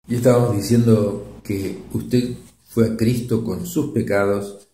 Y estábamos diciendo que usted fue a Cristo con sus pecados,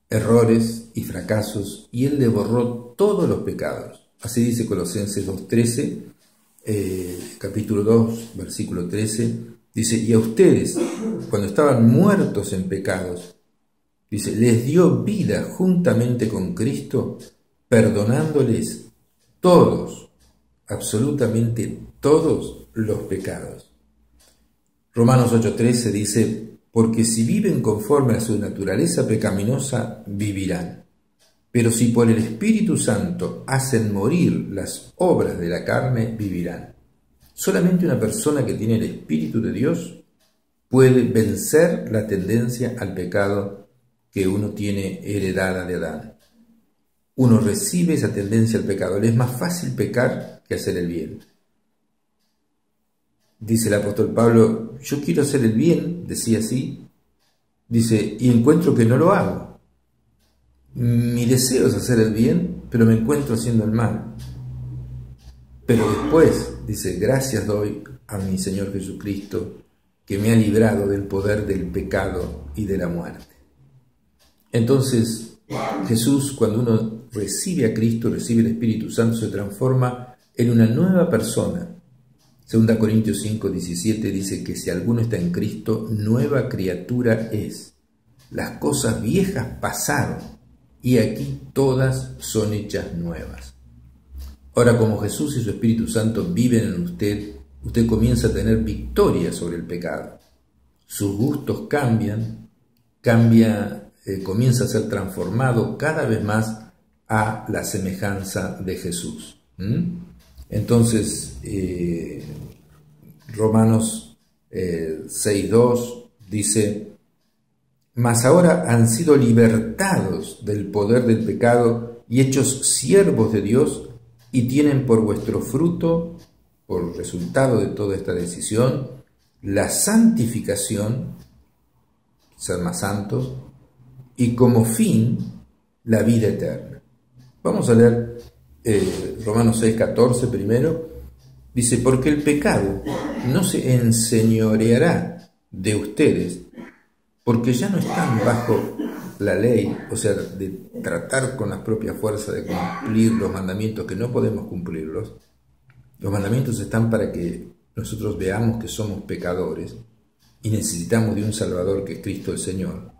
errores y fracasos, y Él le borró todos los pecados. Así dice Colosenses 2:13, capítulo 2, versículo 13, dice, y a ustedes, cuando estaban muertos en pecados, dice, les dio vida juntamente con Cristo, perdonándoles todos, absolutamente todos los pecados. Romanos 8:13 dice, porque si viven conforme a su naturaleza pecaminosa, vivirán. Pero si por el Espíritu Santo hacen morir las obras de la carne, vivirán. Solamente una persona que tiene el Espíritu de Dios puede vencer la tendencia al pecado que uno tiene heredada de Adán. Uno recibe esa tendencia al pecado. Le es más fácil pecar que hacer el bien. Dice el apóstol Pablo, yo quiero hacer el bien, decía así, dice, y encuentro que no lo hago. Mi deseo es hacer el bien, pero me encuentro haciendo el mal. Pero después, dice, gracias doy a mi Señor Jesucristo, que me ha librado del poder del pecado y de la muerte. Entonces, Jesús, cuando uno recibe a Cristo, recibe el Espíritu Santo, se transforma en una nueva persona. 2 Corintios 5:17 dice que si alguno está en Cristo, nueva criatura es. Las cosas viejas pasaron y aquí todas son hechas nuevas. Ahora, como Jesús y su Espíritu Santo viven en usted, usted comienza a tener victoria sobre el pecado. Sus gustos cambian, comienza a ser transformado cada vez más a la semejanza de Jesús. Entonces, Romanos 6:2 dice, mas ahora han sido libertados del poder del pecado y hechos siervos de Dios, y tienen por vuestro fruto, por resultado de toda esta decisión, la santificación, ser más santos, y como fin, la vida eterna. Vamos a leer Romanos 6:14 primero. Dice, porque el pecado no se enseñoreará de ustedes, porque ya no están bajo la ley, o sea, de tratar con la propia fuerza de cumplir los mandamientos, que no podemos cumplirlos. Los mandamientos están para que nosotros veamos que somos pecadores y necesitamos de un Salvador que es Cristo el Señor.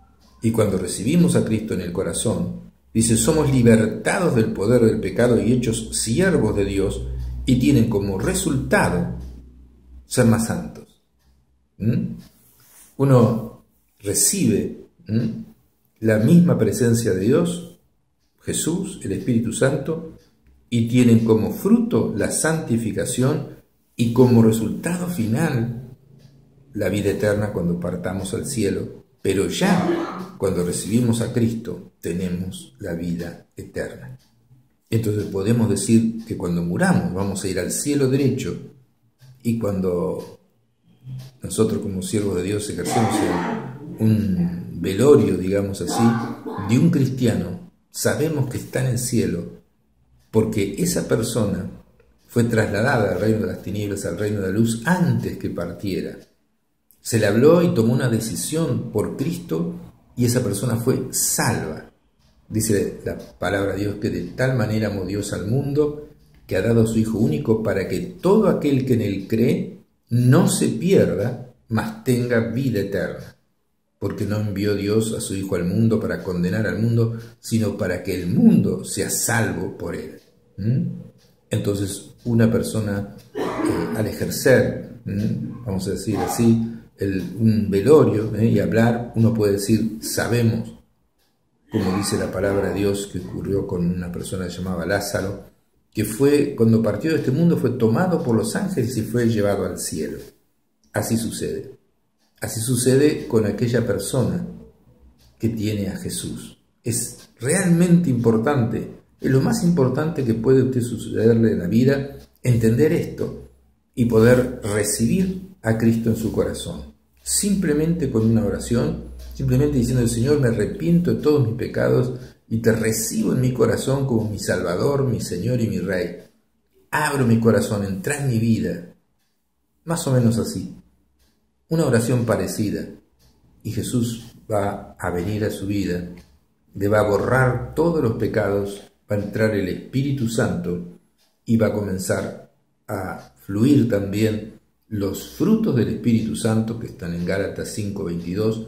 Y cuando recibimos a Cristo en el corazón, dice, somos libertados del poder del pecado y hechos siervos de Dios, y tienen como resultado ser más santos. Uno recibe la misma presencia de Dios, Jesús, el Espíritu Santo, y tienen como fruto la santificación y como resultado final la vida eterna cuando partamos al cielo. Pero ya cuando recibimos a Cristo tenemos la vida eterna. Entonces podemos decir que cuando muramos vamos a ir al cielo derecho, y cuando nosotros como siervos de Dios ejercemos un velorio, digamos así, de un cristiano, sabemos que está en el cielo porque esa persona fue trasladada del reino de las tinieblas al reino de la luz antes que partiera. Se le habló y tomó una decisión por Cristo y esa persona fue salva. Dice la palabra de Dios que de tal manera amó Dios al mundo que ha dado a su Hijo único para que todo aquel que en él cree no se pierda, mas tenga vida eterna. Porque no envió Dios a su Hijo al mundo para condenar al mundo, sino para que el mundo sea salvo por él. Entonces, una persona al ejercer, vamos a decir así, un velorio y hablar, uno puede decir, sabemos, como dice la palabra de Dios, que ocurrió con una persona que se llamaba Lázaro, que fue, cuando partió de este mundo, fue tomado por los ángeles y fue llevado al cielo. Así sucede. Así sucede con aquella persona que tiene a Jesús. Es realmente importante, es lo más importante que puede usted sucederle en la vida, entender esto y poder recibir a Cristo en su corazón. Simplemente con una oración, simplemente diciendo, Señor, me arrepiento de todos mis pecados y te recibo en mi corazón como mi Salvador, mi Señor y mi Rey. Abro mi corazón, entra en mi vida. Más o menos así. una oración parecida y Jesús va a venir a su vida, le va a borrar todos los pecados, va a entrar el Espíritu Santo y va a comenzar a fluir también los frutos del Espíritu Santo que están en Gálatas 5:22,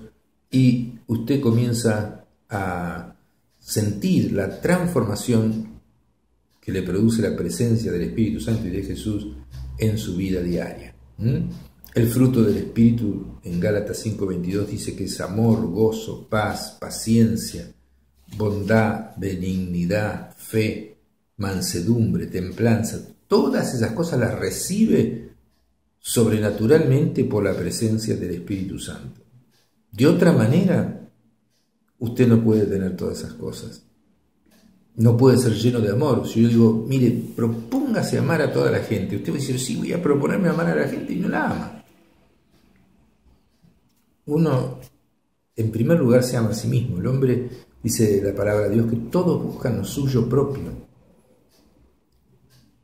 y usted comienza a sentir la transformación que le produce la presencia del Espíritu Santo y de Jesús en su vida diaria. El fruto del Espíritu en Gálatas 5:22 dice que es amor, gozo, paz, paciencia, bondad, benignidad, fe, mansedumbre, templanza. Todas esas cosas las recibe sobrenaturalmente por la presencia del Espíritu Santo. De otra manera, usted no puede tener todas esas cosas. No puede ser lleno de amor. Si yo digo, mire, propóngase amar a toda la gente, usted va a decir, sí, voy a proponerme amar a la gente, y no la ama. Uno, en primer lugar, se ama a sí mismo. El hombre, dice la palabra de Dios, que todos buscan lo suyo propio.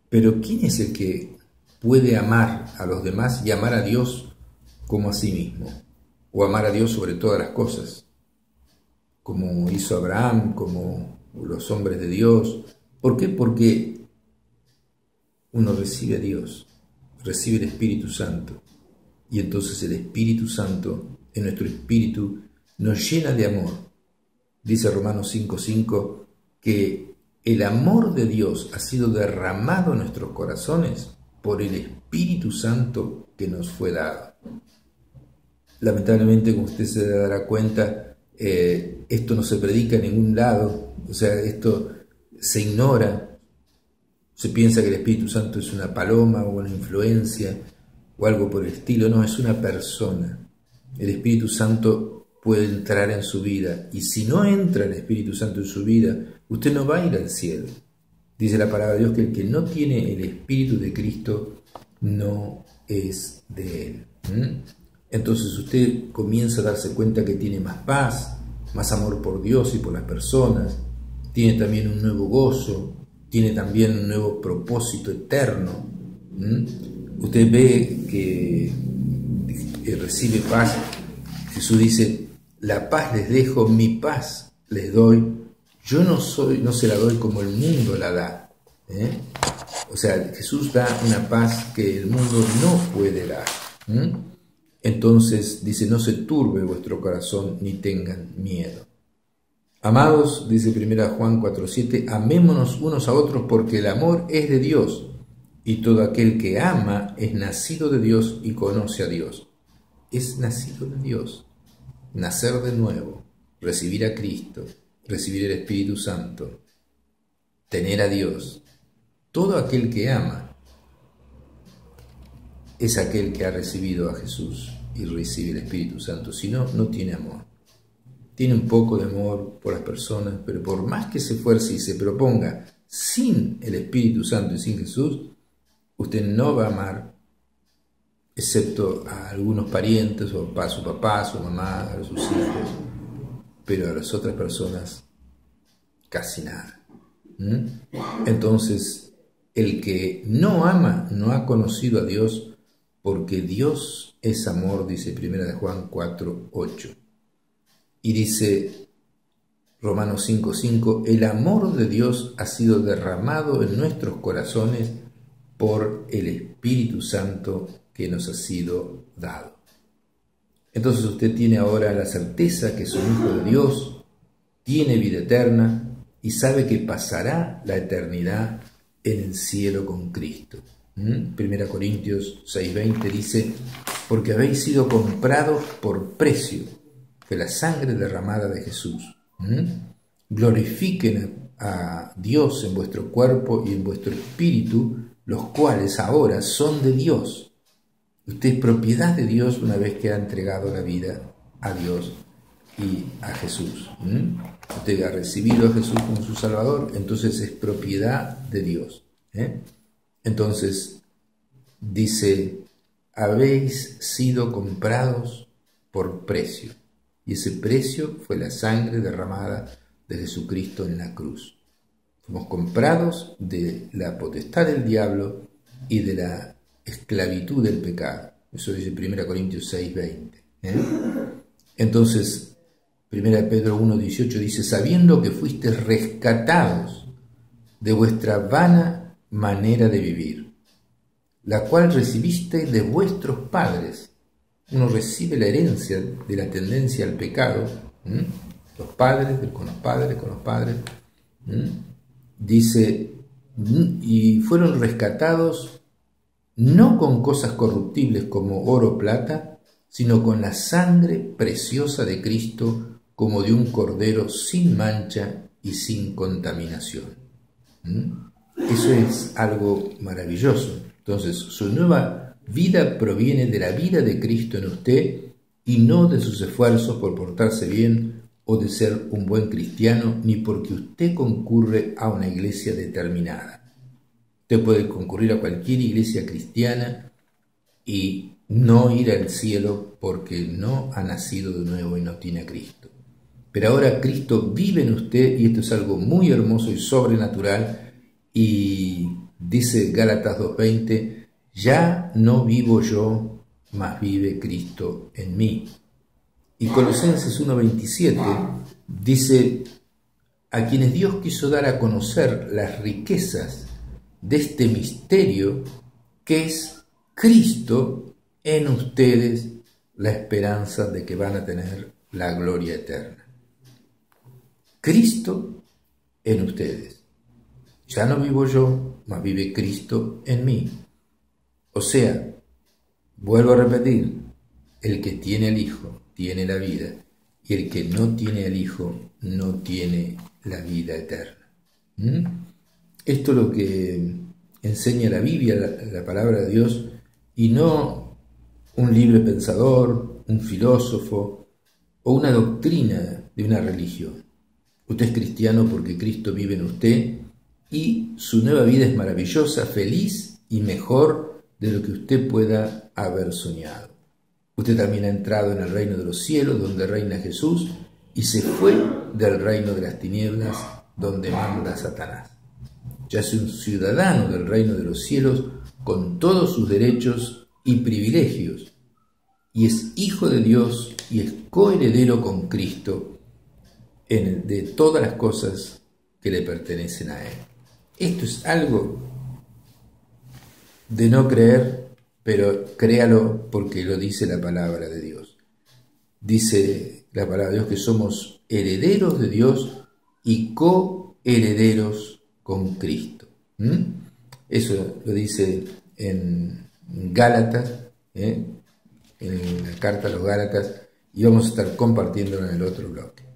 Pero ¿quién es el que puede amar a los demás y amar a Dios como a sí mismo? O amar a Dios sobre todas las cosas, como hizo Abraham, como los hombres de Dios. ¿Por qué? Porque uno recibe a Dios, recibe el Espíritu Santo, y entonces el Espíritu Santo en nuestro espíritu nos llena de amor. Dice Romanos 5:5 que el amor de Dios ha sido derramado en nuestros corazones por el Espíritu Santo que nos fue dado. Lamentablemente, como usted se dará cuenta, esto no se predica en ningún lado, o sea, esto se ignora. Se piensa que el Espíritu Santo es una paloma o una influencia o algo por el estilo. No, es una persona. El Espíritu Santo puede entrar en su vida, y si no entra el Espíritu Santo en su vida, usted no va a ir al cielo. Dice la palabra de Dios que el que no tiene el Espíritu de Cristo no es de Él. Entonces usted comienza a darse cuenta que tiene más paz, más amor por Dios y por las personas, tiene también un nuevo gozo, tiene también un nuevo propósito eterno. Usted ve que recibe paz. Jesús dice, la paz les dejo, mi paz les doy. Yo no se la doy como el mundo la da. O sea, Jesús da una paz que el mundo no puede dar. Entonces dice, no se turbe vuestro corazón ni tengan miedo. Amados, dice 1 Juan 4:7, amémonos unos a otros porque el amor es de Dios, y todo aquel que ama es nacido de Dios y conoce a Dios. Es nacido de Dios. Nacer de nuevo, recibir a Cristo, recibir el Espíritu Santo, tener a Dios. Todo aquel que ama es aquel que ha recibido a Jesús y recibe el Espíritu Santo. Si no, no tiene amor. Tiene un poco de amor por las personas, pero por más que se esfuerce y se proponga sin el Espíritu Santo y sin Jesús, usted no va a amar, excepto a algunos parientes, o a su papá, a su mamá, a sus hijos, pero a las otras personas casi nada. Entonces, el que no ama no ha conocido a Dios, porque Dios es amor, dice 1 Juan 4:8. Y dice Romanos 5:5, el amor de Dios ha sido derramado en nuestros corazones por el Espíritu Santo que nos ha sido dado. Entonces usted tiene ahora la certeza que es un hijo de Dios, tiene vida eterna y sabe que pasará la eternidad en el cielo con Cristo. 1 Corintios 6:20 dice, porque habéis sido comprados por precio de la sangre derramada de Jesús. Glorifiquen a Dios en vuestro cuerpo y en vuestro espíritu, los cuales ahora son de Dios. Usted es propiedad de Dios una vez que ha entregado la vida a Dios y a Jesús. Usted ha recibido a Jesús como su Salvador, entonces es propiedad de Dios. Entonces dice, habéis sido comprados por precio, y ese precio fue la sangre derramada de Jesucristo en la cruz. Fuimos comprados de la potestad del diablo y de la esclavitud del pecado. Eso dice 1 Corintios 6:20. Entonces, 1 Pedro 1:18 dice, sabiendo que fuisteis rescatados de vuestra vana manera de vivir, la cual recibisteis de vuestros padres. Uno recibe la herencia de la tendencia al pecado, los padres, con los padres, dice, y fueron rescatados no con cosas corruptibles como oro o plata, sino con la sangre preciosa de Cristo, como de un cordero sin mancha y sin contaminación. Eso es algo maravilloso. Entonces, su nueva vida proviene de la vida de Cristo en usted y no de sus esfuerzos por portarse bien o de ser un buen cristiano, ni porque usted concurre a una iglesia determinada. Usted puede concurrir a cualquier iglesia cristiana y no ir al cielo porque no ha nacido de nuevo y no tiene a Cristo. Pero ahora Cristo vive en usted y esto es algo muy hermoso y sobrenatural. Y dice Gálatas 2:20, ya no vivo yo, mas vive Cristo en mí. Y Colosenses 1:27 dice, a quienes Dios quiso dar a conocer las riquezas de este misterio que es Cristo en ustedes, la esperanza de que van a tener la gloria eterna. Cristo en ustedes. Ya no vivo yo, mas vive Cristo en mí. O sea, vuelvo a repetir, el que tiene al Hijo tiene la vida, y el que no tiene al Hijo no tiene la vida eterna. Esto es lo que enseña la Biblia, la palabra de Dios, y no un libre pensador, un filósofo o una doctrina de una religión. Usted es cristiano porque Cristo vive en usted y su nueva vida es maravillosa, feliz y mejor de lo que usted pueda haber soñado. Usted también ha entrado en el reino de los cielos, donde reina Jesús, y se fue del reino de las tinieblas, donde manda Satanás. Ya es un ciudadano del reino de los cielos con todos sus derechos y privilegios, y es hijo de Dios y es coheredero con Cristo de todas las cosas que le pertenecen a Él. Esto es algo de no creer, pero créalo porque lo dice la palabra de Dios. Dice la palabra de Dios que somos herederos de Dios y coherederos con Cristo. Eso lo dice en Gálatas, en la carta a los Gálatas, y vamos a estar compartiéndolo en el otro bloque.